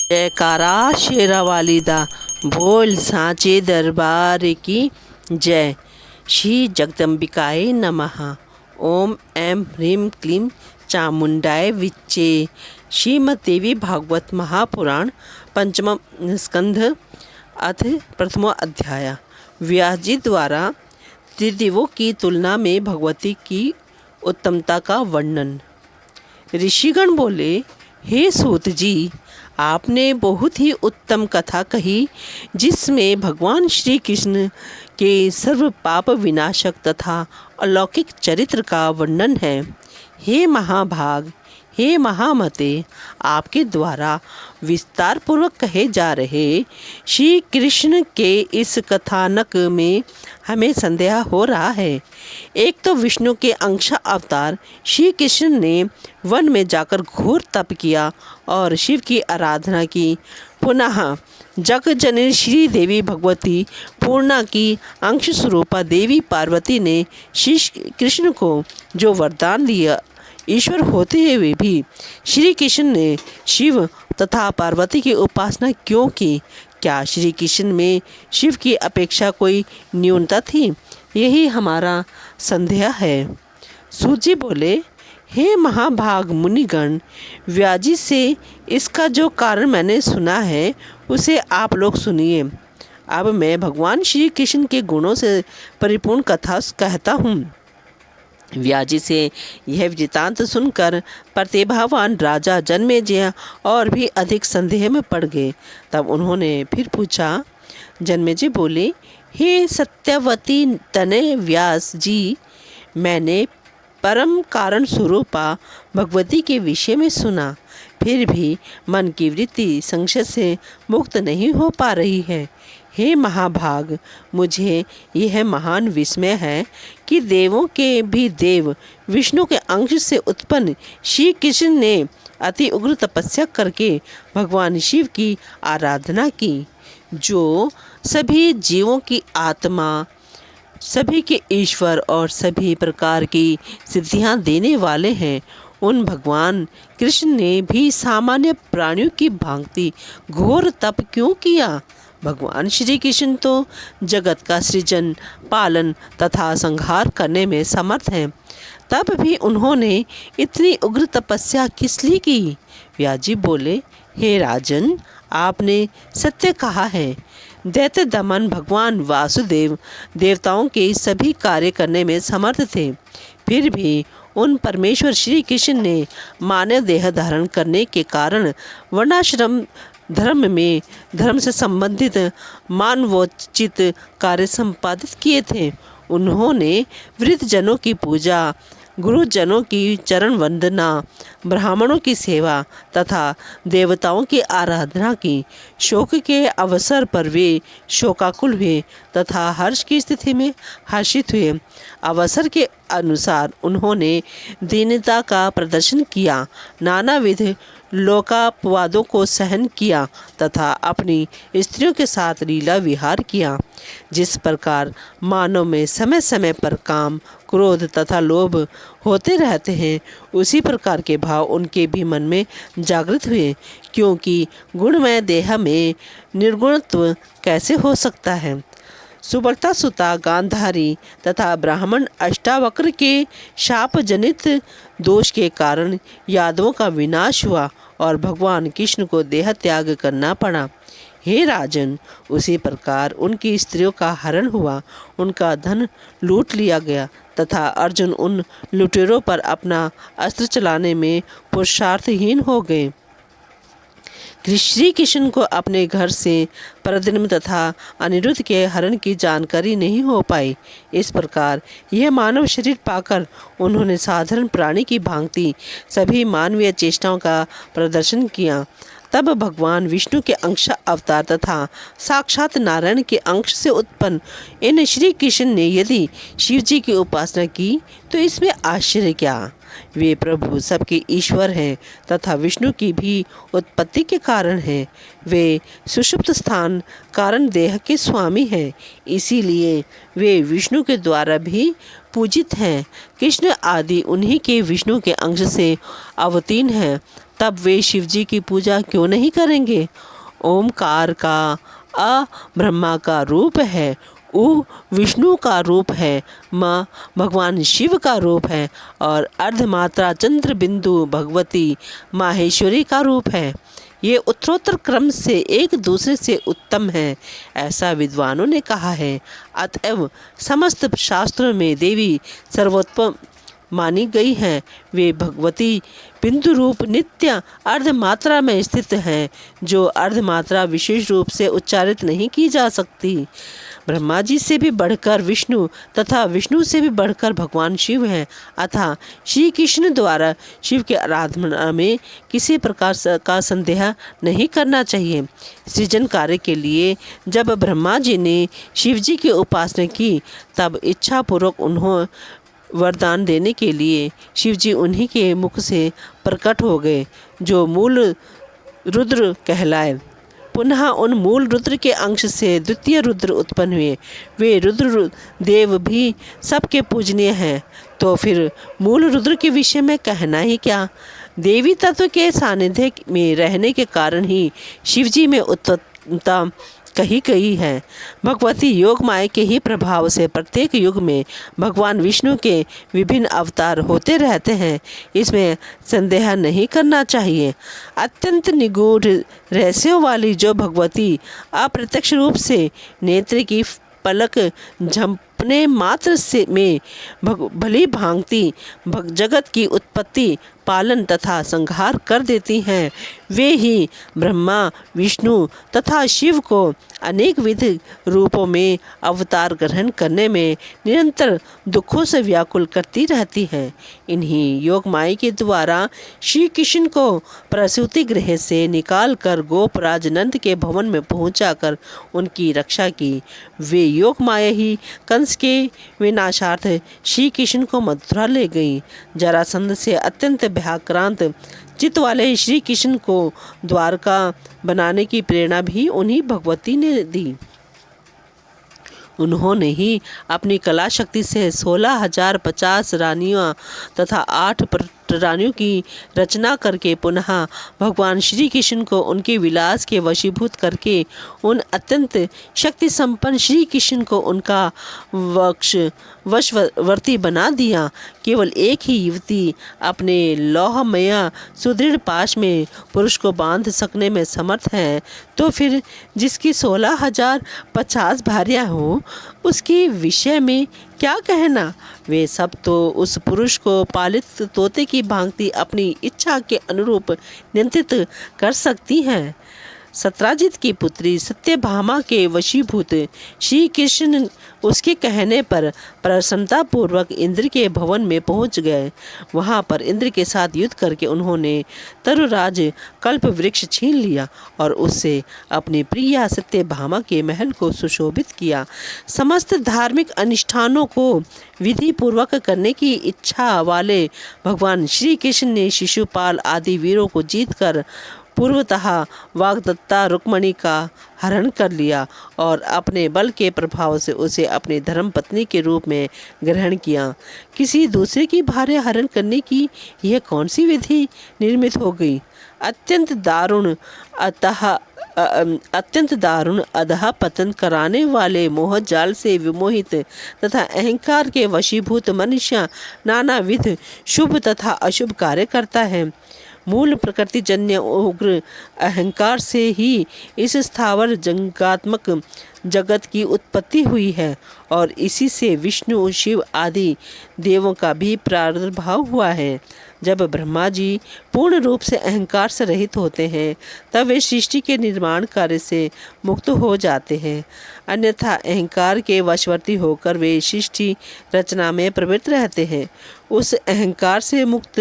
जयकारा शेरा वालीदा बोल सांचे दरबार की जय। श्री जगदम्बिकाय नमः। ओम ऐं ह्रीं क्लीं चामुंडाय विच्चे। श्रीमद्देवी भागवत महापुराण पंचम स्कंध अथ प्रथमो अध्याय। व्यास जी द्वारा त्रिदेवों की तुलना में भगवती की उत्तमता का वर्णन। ऋषिगण बोले, हे सूत जी, आपने बहुत ही उत्तम कथा कही, जिसमें भगवान श्री कृष्ण के सर्व पाप विनाशक तथा अलौकिक चरित्र का वर्णन है। हे महाभाग, हे महामते, आपके द्वारा विस्तार पूर्वक कहे जा रहे श्री कृष्ण के इस कथानक में हमें संदेह हो रहा है। एक तो विष्णु के अंश अवतार श्री कृष्ण ने वन में जाकर घोर तप किया और शिव की आराधना की। पुनः जग जननी श्री देवी भगवती पूर्णा की अंश स्वरूपा देवी पार्वती ने श्री कृष्ण को जो वरदान दिया, ईश्वर होते हुए भी श्री कृष्ण ने शिव तथा पार्वती की उपासना क्यों की? क्या श्री कृष्ण में शिव की अपेक्षा कोई न्यूनता थी? यही हमारा संदेह है। सूत जी बोले, हे महाभाग मुनिगण, व्याजी से इसका जो कारण मैंने सुना है उसे आप लोग सुनिए। अब मैं भगवान श्री कृष्ण के गुणों से परिपूर्ण कथा कहता हूँ। व्याजी से यह वृत्तांत सुनकर प्रतिभावान राजा जन्मेजय और भी अधिक संदेह में पड़ गए। तब उन्होंने फिर पूछा। जन्मेजय बोले, हे सत्यवती तनय व्यास जी, मैंने परम कारण स्वरूपा भगवती के विषय में सुना, फिर भी मन की वृत्ति संशय से मुक्त नहीं हो पा रही है। हे महाभाग, मुझे यह महान विस्मय है कि देवों के भी देव विष्णु के अंश से उत्पन्न श्री कृष्ण ने अति उग्र तपस्या करके भगवान शिव की आराधना की, जो सभी जीवों की आत्मा, सभी के ईश्वर और सभी प्रकार की सिद्धियां देने वाले हैं। उन भगवान कृष्ण ने भी सामान्य प्राणियों की भांति घोर तप क्यों किया? भगवान श्री कृष्ण तो जगत का सृजन, पालन तथा संहार करने में समर्थ हैं, तब भी उन्होंने इतनी उग्र तपस्या किस लिए की? व्याजी बोले, हे राजन, आपने सत्य कहा है। दैत्य दमन भगवान वासुदेव देवताओं के सभी कार्य करने में समर्थ थे, फिर भी उन परमेश्वर श्री कृष्ण ने मानव देह धारण करने के कारण वर्णाश्रम धर्म से संबंधित मानवोचित कार्य संपादित किए थे। उन्होंने वृद्ध जनों की पूजा, गुरुजनों की चरण वंदना, ब्राह्मणों की सेवा तथा देवताओं की आराधना की। शोक के अवसर पर वे शोकाकुल हुए तथा हर्ष की स्थिति में हर्षित हुए। अवसर के अनुसार उन्होंने दीनता का प्रदर्शन किया, नानाविध लोकापवादों को सहन किया तथा अपनी स्त्रियों के साथ लीला विहार किया। जिस प्रकार मानव में समय समय पर काम, क्रोध तथा लोभ होते रहते हैं, उसी प्रकार के भाव उनके भी मन में जागृत हुए, क्योंकि गुणमय देह में निर्गुणत्व कैसे हो सकता है? सुबर्ता सुता गांधारी तथा ब्राह्मण अष्टावक्र के शाप जनित दोष के कारण यादवों का विनाश हुआ और भगवान कृष्ण को देह त्याग करना पड़ा। हे राजन, उसी प्रकार उनकी स्त्रियों का हरण हुआ, उनका धन लूट लिया गया तथा अर्जुन उन लुटेरों पर अपना अस्त्र चलाने में पुरुषार्थहीन हो गए। श्री कृष्ण को अपने घर से प्रद्युम्न तथा अनिरुद्ध के हरण की जानकारी नहीं हो पाई। इस प्रकार यह मानव शरीर पाकर उन्होंने साधारण प्राणी की भांति सभी मानवीय चेष्टाओं का प्रदर्शन किया। तब भगवान विष्णु के अंश अवतार तथा साक्षात नारायण के अंश से उत्पन्न इन श्री कृष्ण ने यदि शिव जी की उपासना की, तो इसमें आश्चर्य क्या? वे प्रभु सबके ईश्वर हैं तथा विष्णु की भी उत्पत्ति के कारण हैं। वे सुषुप्त स्थान कारण देह के स्वामी हैं, इसीलिए वे विष्णु के द्वारा भी पूजित हैं। कृष्ण आदि उन्हीं के विष्णु के अंश से अवतीर्ण हैं, तब वे शिव जी की पूजा क्यों नहीं करेंगे? ओमकार का अ ब्रह्मा का रूप है, उ विष्णु का रूप है, म भगवान शिव का रूप है और अर्धमात्रा चंद्र बिंदु भगवती माहेश्वरी का रूप है। ये उत्तरोत्तर क्रम से एक दूसरे से उत्तम है, ऐसा विद्वानों ने कहा है। अतएव समस्त शास्त्रों में देवी सर्वोत्तम मानी गई हैं। वे भगवती बिंदु रूप नित्य अर्धमात्रा में स्थित हैं, जो अर्धमात्रा विशेष रूप से उच्चारित नहीं की जा सकती। ब्रह्मा जी से भी बढ़कर विष्णु तथा विष्णु से भी बढ़कर भगवान शिव हैं। अतः श्री कृष्ण द्वारा शिव के आराधना में किसी प्रकार का संदेह नहीं करना चाहिए। सृजन कार्य के लिए जब ब्रह्मा जी ने शिव जी की उपासना की, तब इच्छा पूर्वक उन्होंने वरदान देने के लिए शिव जी उन्हीं के मुख से प्रकट हो गए, जो मूल रुद्र कहलाए। पुनः उन मूल रुद्र के अंश से द्वितीय रुद्र उत्पन्न हुए। वे रुद्र देव भी सबके पूजनीय हैं। तो फिर मूल रुद्र के विषय में कहना ही क्या? देवी तत्व के सानिध्य में रहने के कारण ही शिवजी में उत्पन्नता कही गई है। भगवती योग माया के ही प्रभाव से प्रत्येक युग में भगवान विष्णु के विभिन्न अवतार होते रहते हैं, इसमें संदेह नहीं करना चाहिए। अत्यंत निगूढ़ रहस्यों वाली जो भगवती अप्रत्यक्ष रूप से नेत्र की पलक झपने मात्र से में भली भांति जगत की उत्पत्ति, पालन तथा संहार कर देती हैं, वे ही ब्रह्मा विष्णु तथा शिव को अनेक विध रूपों में अवतार ग्रहण करने में निरंतर दुखों से व्याकुल करती रहती हैं। इन्हीं योग माया के द्वारा श्री कृष्ण को प्रसूति गृह से निकाल कर गोपराज नंद के भवन में पहुंचाकर उनकी रक्षा की। वे योग माया ही कंस के विनाशार्थ श्री कृष्ण को मथुरा ले गई। जरासंध से अत्यंत भयाक्रांत चित्त वाले श्री कृष्ण को द्वारका बनाने की प्रेरणा भी उन्हीं भगवती ने दी। उन्होंने ही अपनी कला शक्ति से 16,050 रानियों तथा 8 रानियों की रचना करके पुनः भगवान श्री कृष्ण को उनके विलास के वशीभूत करके उन अत्यंत शक्ति संपन्न श्री कृष्ण को उनका वशवर्ती बना दिया। केवल एक ही युवती अपने लौहमय सुदृढ़ पाश में पुरुष को बांध सकने में समर्थ है, तो फिर जिसकी 16,050 भार्या हो, उसके विषय में क्या कहना? वे सब तो उस पुरुष को पालित तोते की भांति अपनी इच्छा के अनुरूप नियंत्रित कर सकती हैं। सत्राजित की पुत्री सत्यभामा के वशीभूत श्री कृष्ण उसके कहने पर प्रसन्नतापूर्वक इंद्र के भवन में पहुंच गए। वहां पर इंद्र के साथ युद्ध करके उन्होंने तरुराज कल्प वृक्ष छीन लिया और उससे अपनी प्रिया सत्यभामा के महल को सुशोभित किया। समस्त धार्मिक अनुष्ठानों को विधि पूर्वक करने की इच्छा वाले भगवान श्री कृष्ण ने शिशुपाल आदि वीरों को जीतकर पूर्वतः वाग्दत्ता रुक्मणी का हरण कर लिया और अपने बल के प्रभाव से उसे अपनी धर्मपत्नी के रूप में ग्रहण किया। किसी दूसरे की भार्या हरण करने की यह कौन सी विधि निर्मित हो गई? अत्यंत दारुण अधः पतन कराने वाले मोह जाल से विमोहित तथा अहंकार के वशीभूत मनुष्य नानाविध शुभ तथा अशुभ कार्य करता है। मूल प्रकृति जन्य उग्र अहंकार से ही इस स्थावर जंगात्मक जगत की उत्पत्ति हुई है और इसी से विष्णु शिव आदि देवों का भी प्रादुर्भाव हुआ है। जब ब्रह्मा जी पूर्ण रूप से अहंकार से रहित होते हैं, तब वे सृष्टि के निर्माण कार्य से मुक्त हो जाते हैं। अन्यथा अहंकार के वशवर्ती होकर वे सृष्टि रचना में प्रवृत्त रहते हैं। उस अहंकार से मुक्त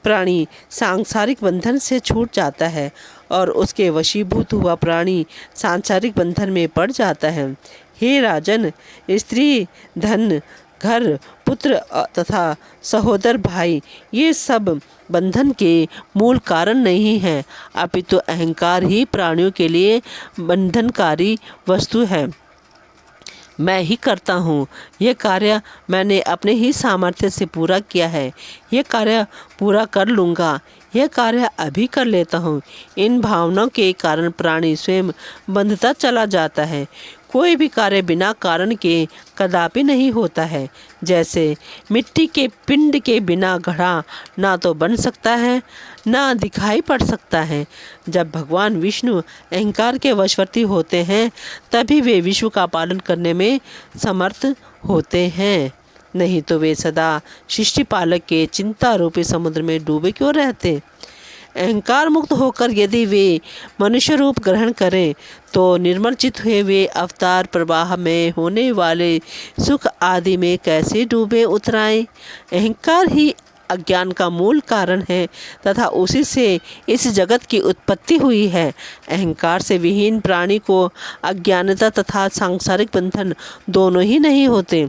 प्राणी सांसारिक बंधन से छूट जाता है और उसके वशीभूत हुआ प्राणी सांसारिक बंधन में पड़ जाता है। हे राजन, स्त्री, धन, घर, पुत्र तथा सहोदर भाई, ये सब बंधन के मूल कारण नहीं हैं, अपितु अहंकार ही प्राणियों के लिए बंधनकारी वस्तु है। मैं ही करता हूँ, यह कार्य मैंने अपने ही सामर्थ्य से पूरा किया है, यह कार्य पूरा कर लूँगा, यह कार्य अभी कर लेता हूँ। इन भावनाओं के कारण प्राणी स्वयं बंधता चला जाता है। कोई भी कार्य बिना कारण के कदापि नहीं होता है। जैसे मिट्टी के पिंड के बिना घड़ा ना तो बन सकता है, ना दिखाई पड़ सकता है। जब भगवान विष्णु अहंकार के वशवर्ती होते हैं, तभी वे विश्व का पालन करने में समर्थ होते हैं। नहीं तो वे सदा सृष्टि पालक के चिंता रूपी समुद्र में डूबे क्यों रहते। अहंकार मुक्त होकर यदि वे मनुष्य रूप ग्रहण करें, तो निर्मल चित हुए वे अवतार प्रवाह में होने वाले सुख आदि में कैसे डूबे उतराएं। अहंकार ही अज्ञान का मूल कारण है तथा उसी से इस जगत की उत्पत्ति हुई है। अहंकार से विहीन प्राणी को अज्ञानता तथा सांसारिक बंधन दोनों ही नहीं होते।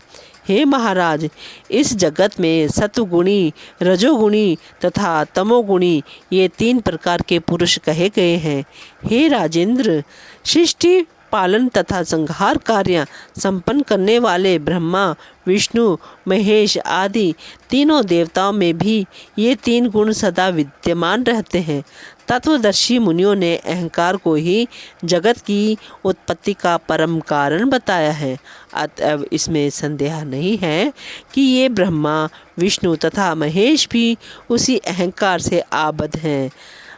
हे महाराज, इस जगत में सत्वगुणी, रजोगुणी तथा तमोगुणी ये 3 प्रकार के पुरुष कहे गए हैं। हे राजेंद्र, सृष्टि पालन तथा संहार कार्य संपन्न करने वाले ब्रह्मा, विष्णु, महेश आदि तीनों देवताओं में भी ये 3 गुण सदा विद्यमान रहते हैं। तत्वदर्शी मुनियों ने अहंकार को ही जगत की उत्पत्ति का परम कारण बताया है। अतएव इसमें संदेह नहीं है कि ये ब्रह्मा, विष्णु तथा महेश भी उसी अहंकार से आबद्ध हैं।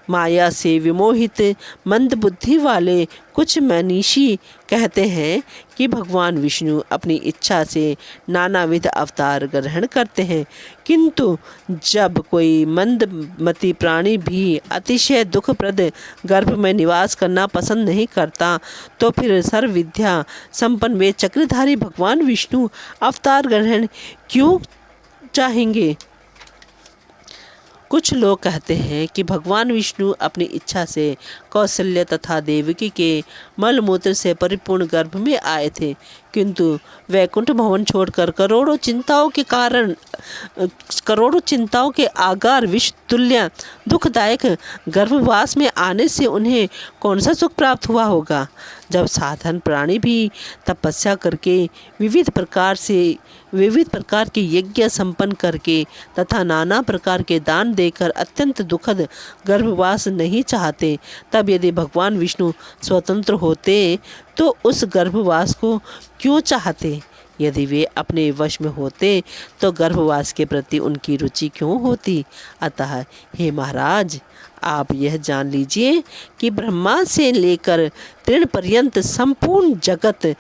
माया से विमोहित मंद बुद्धि वाले कुछ मनीषी कहते हैं कि भगवान विष्णु अपनी इच्छा से नानाविध अवतार ग्रहण करते हैं, किंतु जब कोई मंदमती प्राणी भी अतिशय दुखप्रद गर्भ में निवास करना पसंद नहीं करता, तो फिर सर्वविद्या संपन्न वे चक्रधारी भगवान विष्णु अवतार ग्रहण क्यों चाहेंगे। कुछ लोग कहते हैं कि भगवान विष्णु अपनी इच्छा से कौशल्य तथा देवकी के मलमूत्र से परिपूर्ण गर्भ में आए थे, किंतु वैकुंठ भवन छोड़कर करोड़ों चिंताओं के आगार विष तुल्य दुखदायक गर्भवास में आने से उन्हें कौन सा सुख प्राप्त हुआ होगा। जब साधारण प्राणी भी तपस्या करके विविध प्रकार के यज्ञ संपन्न करके तथा नाना प्रकार के दान देकर अत्यंत दुखद गर्भवास नहीं चाहते, तब यदि भगवान विष्णु स्वतंत्र होते तो उस गर्भवास को क्यों चाहते। यदि वे अपने वश में होते तो गर्भवास के प्रति उनकी रुचि क्यों होती। अतः हे महाराज, आप यह जान लीजिए कि ब्रह्मा से लेकर तृण पर्यंत संपूर्ण जगत,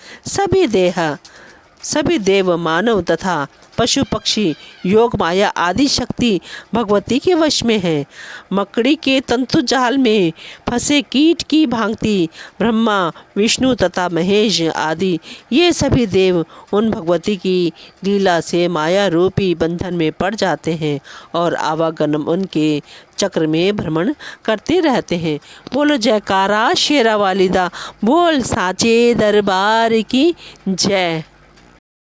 सभी देव, मानव तथा पशु पक्षी, योग माया आदि शक्ति भगवती के वश में है। मकड़ी के तंतु जाल में फंसे कीट की भांति ब्रह्मा, विष्णु तथा महेश आदि ये सभी देव उन भगवती की लीला से माया रूपी बंधन में पड़ जाते हैं और आवागमन के चक्र में भ्रमण करते रहते हैं। बोलो जयकारा शेरा वालिदा, बोल साचे दरबार की जय।